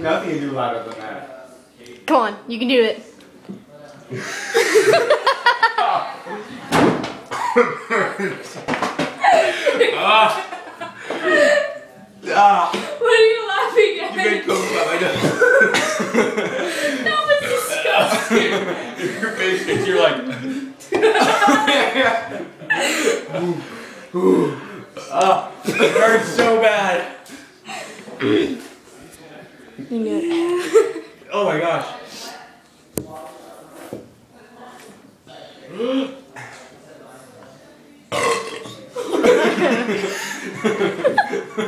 Nothing can do louder than that. Come on, you can do it. What are you laughing at? You made Coke out like that. That was disgusting. Your face is, you're like. It hurts so bad. You can do it. Oh my gosh.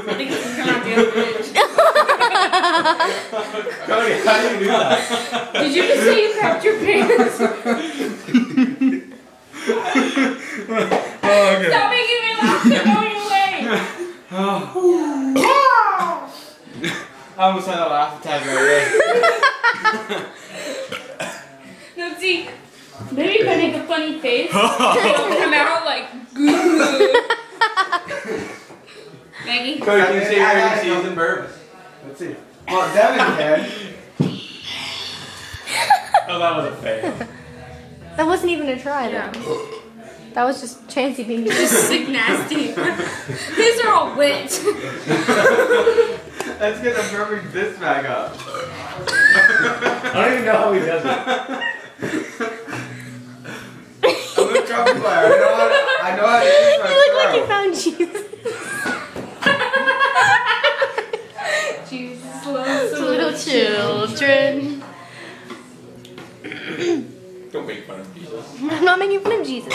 I think it's come out the other end. Cody, how do you do that? Did you just say you crapped your pants? Oh, okay. Stop making me laugh. They're going away. I almost had a laugh attack right there. No, see, maybe if I make a funny face, it'll come out like goo. Maggie? Cody, can you say Eric season burp? Let's see. Well, Devin can. Oh, that was a fail. That wasn't even a try, though. That was just Chancy being Just sick nasty. These are all wet. Let's get the burping this back up. I don't even know how he does it. I'm gonna drop the fire. I know how to use my You look like throat. you found Jesus. Jesus loves the Little children. Don't make fun of Jesus. I'm not making fun of Jesus.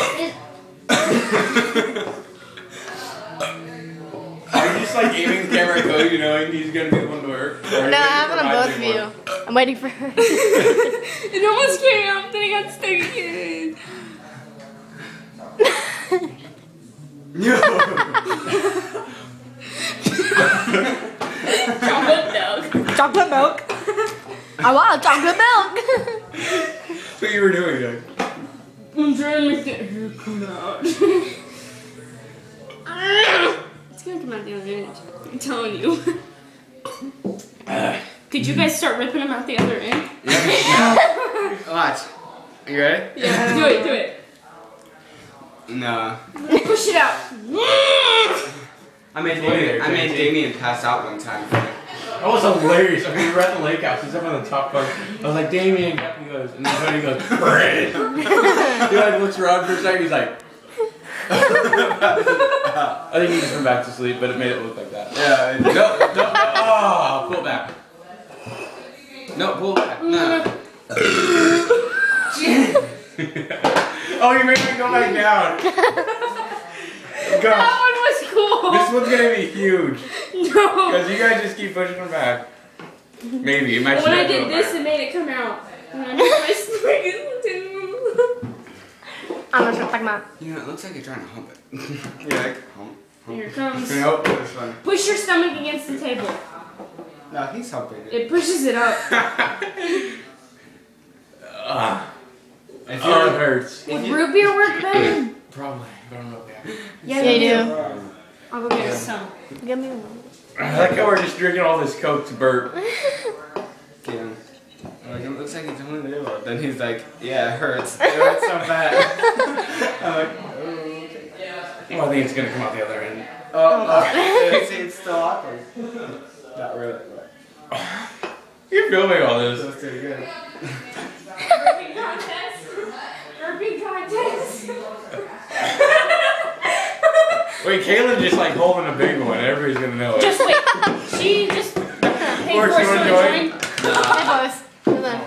Are you just like aiming the camera at Cody, knowing he's gonna be the one to work? No, I have it on both of you. I'm waiting for her. It almost came out, then I got stuck again. Chocolate milk. Chocolate milk. I want chocolate milk. That's what you were doing, like. I'm trying to make that hair come out. It's gonna come out the other end. I'm telling you. Could you guys start ripping them out the other end? Watch. Are you ready? Yeah, do it. No. Push it out. I made Damien pass out one time. That was hilarious. I mean, we were at the lake house. He's up on the top part. I was like, Damien. He goes, and then Cody goes, Brad. He like looks around for a second. He's like, I think he just went back to sleep, but it made it look like that. Yeah. No. Oh, pull it back. No, pull it back. No. Oh, you made me go back down. That Gosh, one was cool. this one's gonna be huge. No. Because you guys just keep pushing them back. Maybe. It might When I not did go this, back. it made it come out. And I made my stomach. I'm not sure what I'm talking about. You know, it looks like you're trying to hump it. Yeah, like hump. Here it comes. Can I open this one? Push your stomach against the table. No, he's humping it. It pushes it up. If Oh, it hurts. Would root beer work better? Probably. I don't know if they have. Yeah, They do. I'll go get some. Give me one. I like how we're just drinking all this Coke to burp. Get him. Like, it looks like he's only there. Then he's like, yeah, it hurts. It hurts so bad. I'm like, oh, okay. Well, I think it's gonna come out the other end. Oh, see, it's still awkward. Not really, but You're filming all this. that's pretty good. Burping contest. Burping contest. Wait, Kayla's just like holding a big one. Everybody's gonna know it. Just wait. She just. Hey, Or she Forrest, wanna you wanna join? Hey, boys. Hold on.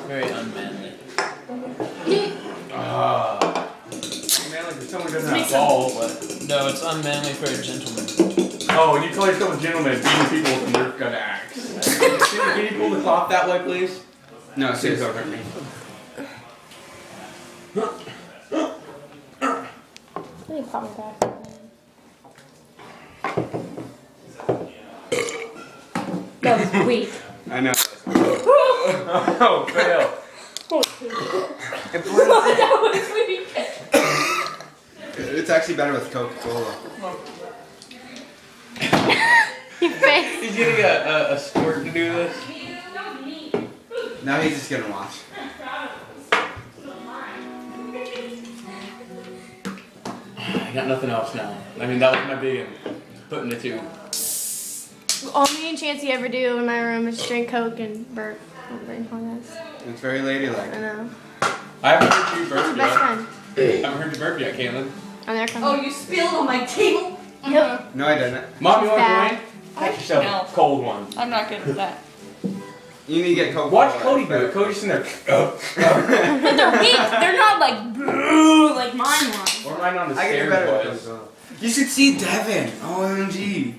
Very unmanly. Man, like if someone doesn't have balls. No, it's unmanly for a gentleman. Oh, and you call yourself a gentleman beating people with a Nerf gun axe. Can you pull the cloth that way, please? No, seriously, don't hurt me. Let me pop my back. That was weak. I know. Oh, fail. That was weak. It's actually better with Coca-Cola. Your face. He's getting a sport to do this. Now he's just gonna watch. I got nothing else now. I mean, that was my big putting the two. All me and Chancy ever do in my room is drink Coke and burp. It's very ladylike. I know. I haven't heard you burp Best yet. friend. I haven't heard you burp yet, Caitlin. Oh, they're coming. Oh, you spilled on my table? Yep. No, I didn't. Mom, you want to Bad. join? Have yourself No. a cold one. I'm not good at that. You need to get Coke. Watch Cody do it. Cody's in there. But they're weak. They're not like brrr, like mine was. Or mine on the I can do stairs, better with boys. Coke. You should see Devin. OMG.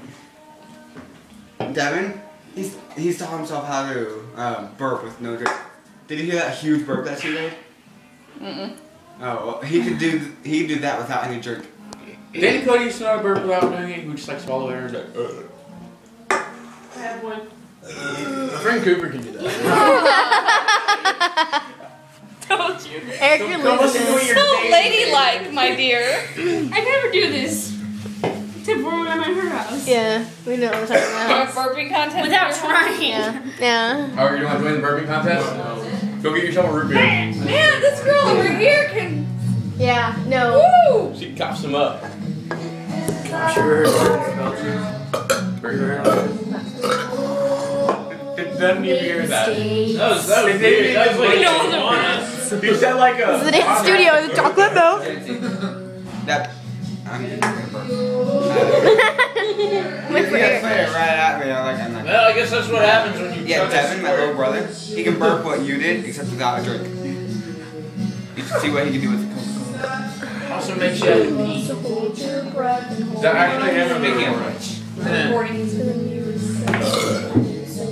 Devin, he's taught himself how to burp with no drink. Did you hear that huge burp that she made? Mm-mm. Oh, well, he could do that without any drink. Didn't Cody used to know how to burp without doing it? He would just like swallow air and like, I have one. My friend Cooper can do that. Told you. Eric, you're Don't listen to losing what this. you're So saying. ladylike, my dear. I never do this. Except when I'm at her house. Yeah, we know what we're talking Our about. burping contest. Without trying. Yeah. Yeah. Oh, you want to join the burping contest? Go get yourself a root beer. Man, this girl over here can. Yeah. No. Woo! She coughs them up. I'm sure Doesn't need to hear that. that was weird. That was like You said like a. This is the dance studio with the chocolate milk. That. Wait You for guys Eric. play it right at me. I'm like, I'm not. Well, I guess that's what happens when you Yeah, try to Devin, my little brother, he can burp what you did, except without a drink. You should see what he can do with the Coca-Cola. also makes you have to pee. That actually happened to me. Yeah.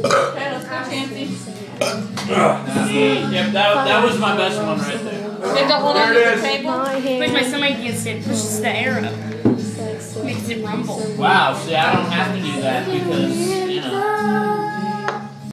Okay, let's go, Chancy. Yep, that was my best one right there. You have to hold on to There it the is. table. My Push my hand. stomach against it. Pushes the air up. Makes it rumble. Wow, see, I don't have to do that because, you know.